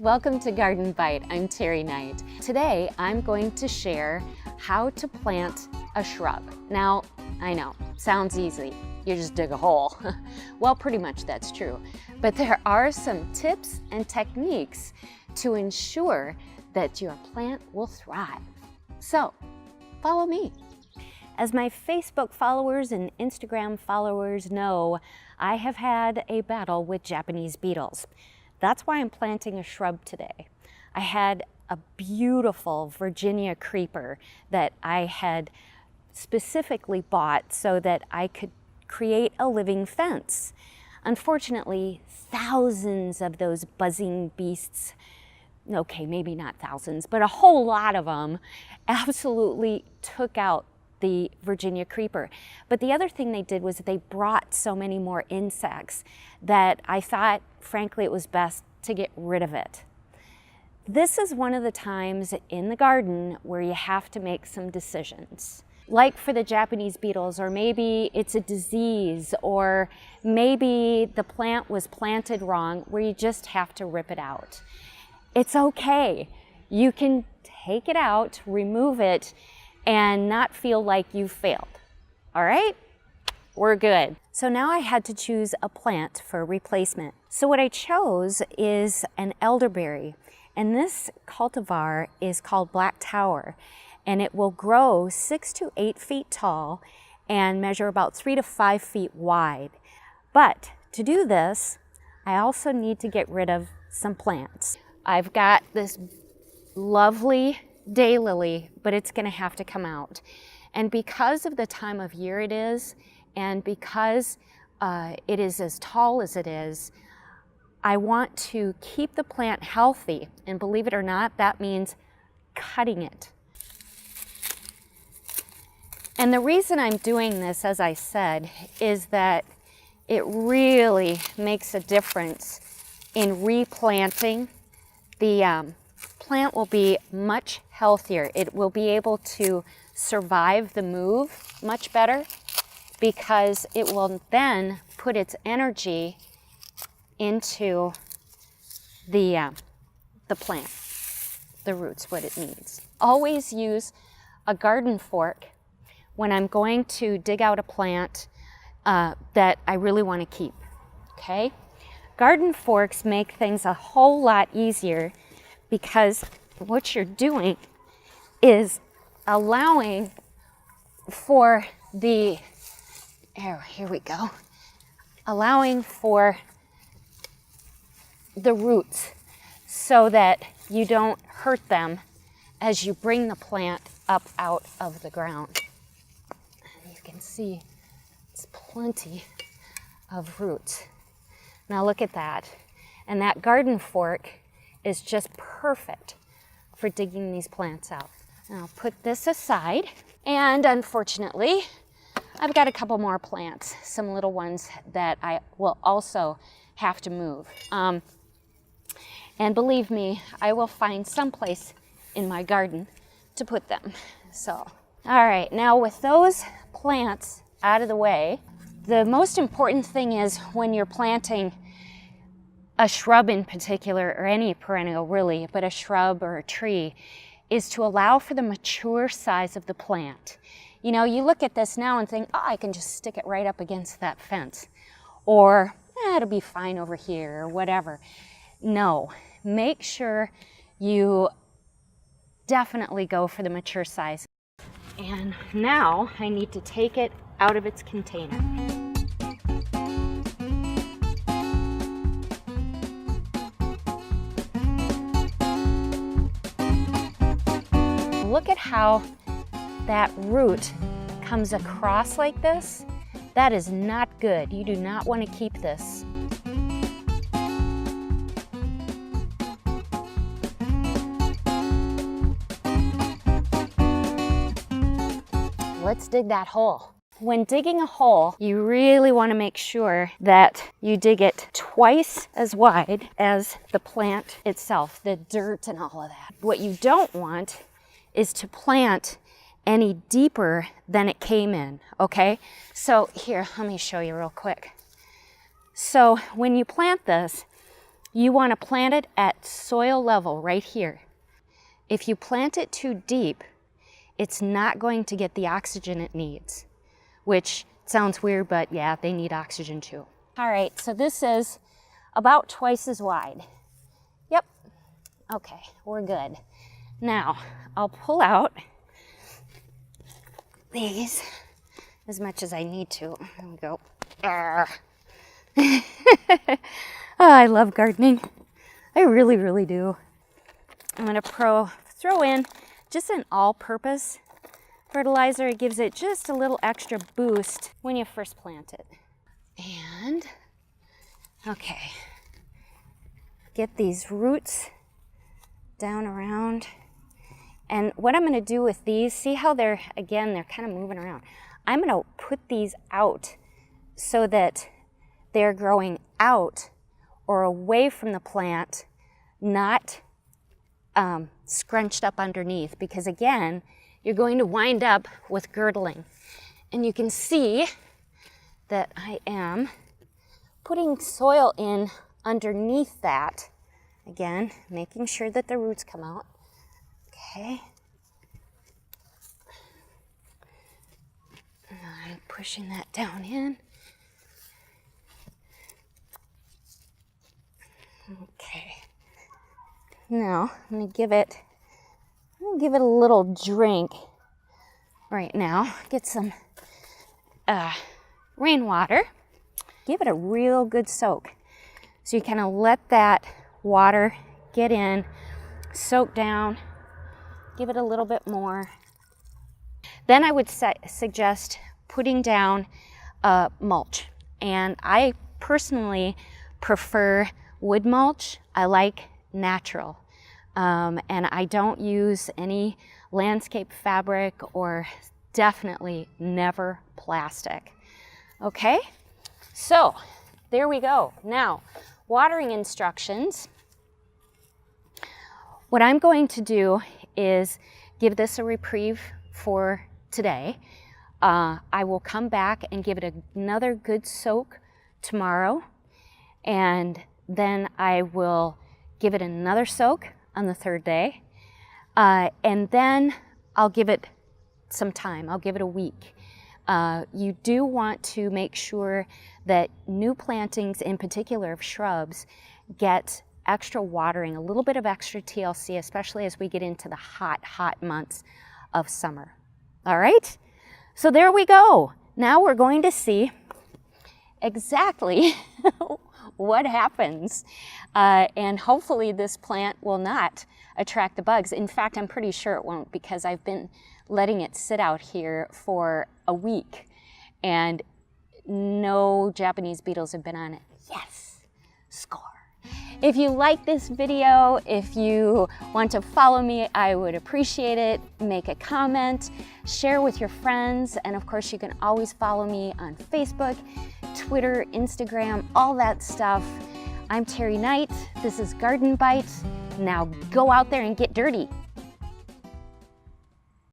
Welcome to Garden Bite. I'm Teri Knight. Today I'm going to share how to plant a shrub. Now, I know, sounds easy. You just dig a hole. Well, pretty much that's true. But there are some tips and techniques to ensure that your plant will thrive. So, follow me. As my Facebook followers and Instagram followers know, I have had a battle with Japanese beetles. That's why I'm planting a shrub today. I had a beautiful Virginia creeper that I had specifically bought so that I could create a living fence. Unfortunately, thousands of those buzzing beasts, okay, maybe not thousands, but a whole lot of them absolutely took out the Virginia creeper. But the other thing they did was they brought so many more insects that I thought, frankly, it was best to get rid of it. This is one of the times in the garden where you have to make some decisions. Like for the Japanese beetles, or maybe it's a disease, or maybe the plant was planted wrong where you just have to rip it out. It's okay. You can take it out, remove it, and not feel like you've failed. All right? We're good. So now I had to choose a plant for replacement. So what I chose is an elderberry, and this cultivar is called Black Tower, and it will grow 6 to 8 feet tall and measure about 3 to 5 feet wide. But to do this, I also need to get rid of some plants. I've got this lovely daylily, but it's going to have to come out. And because of the time of year it is, and because it is as tall as it is, I want to keep the plant healthy. And believe it or not, that means cutting it. And the reason I'm doing this, as I said, is that it really makes a difference in replanting. The plant will be much healthier. It will be able to survive the move much better because it will then put its energy into the plant, the roots, what it needs. Always use a garden fork when I'm going to dig out a plant that I really want to keep, okay? Garden forks make things a whole lot easier because what you're doing is allowing for the, here we go, allowing for the roots so that you don't hurt them as you bring the plant up out of the ground. And you can see it's plenty of roots. Now look at that. And that garden fork is just perfect for digging these plants out. And I'll put this aside. And unfortunately, I've got a couple more plants, some little ones that I will also have to move. And believe me, I will find some place in my garden to put them. So, all right, now with those plants out of the way, the most important thing is when you're planting a shrub in particular, or any perennial really, but a shrub or a tree, is to allow for the mature size of the plant. You know, you look at this now and think, oh, I can just stick it right up against that fence. Or, it'll be fine over here, or whatever. No, make sure you definitely go for the mature size. And now I need to take it out of its container. Look at how that root comes across like this. That is not good. You do not want to keep this. Let's dig that hole. When digging a hole, you really want to make sure that you dig it twice as wide as the plant itself, the dirt and all of that. What you don't want is to plant any deeper than it came in, okay? So here, let me show you real quick. So when you plant this, You want to plant it at soil level right here. If you plant it too deep, it's not going to get the oxygen it needs, which sounds weird, but yeah, they need oxygen too. All right, so this is about twice as wide. Yep, okay, we're good. Now, I'll pull out these as much as I need to. There we go. Oh, I love gardening. I really, really do. I'm gonna throw in just an all-purpose fertilizer. It gives it just a little extra boost when you first plant it. And, okay, get these roots down around. And what I'm gonna do with these, see how they're kind of moving around. I'm gonna put these out so that they're growing out or away from the plant, not scrunched up underneath, because again, you're going to wind up with girdling. And you can see that I am putting soil in underneath that. Again, making sure that the roots come out. Okay. I'm pushing that down in. Okay. Now I'm gonna give it a little drink right now. Get some rainwater. Give it a real good soak. So you kind of let that water get in, soak down, give it a little bit more. Then I would suggest putting down mulch. And I personally prefer wood mulch. I like natural. And I don't use any landscape fabric or definitely never plastic. Okay, so there we go. Now, watering instructions. What I'm going to do is give this a reprieve for today. I will come back and give it another good soak tomorrow, and then I will give it another soak on the third day, and then I'll give it some time. I'll give it a week. You do want to make sure that new plantings, in particular of shrubs, get extra watering, a little bit of extra TLC, especially as we get into the hot months of summer. All right, so there we go. Now we're going to see exactly what happens, and hopefully this plant will not attract the bugs. In fact, I'm pretty sure it won't, because I've been letting it sit out here for a week and no Japanese beetles have been on it. Yes, score. If you like this video, if you want to follow me, I would appreciate it. Make a comment, share with your friends, and of course you can always follow me on Facebook, Twitter, Instagram, all that stuff. I'm Teri Knight. This is Garden Bites. Now go out there and get dirty.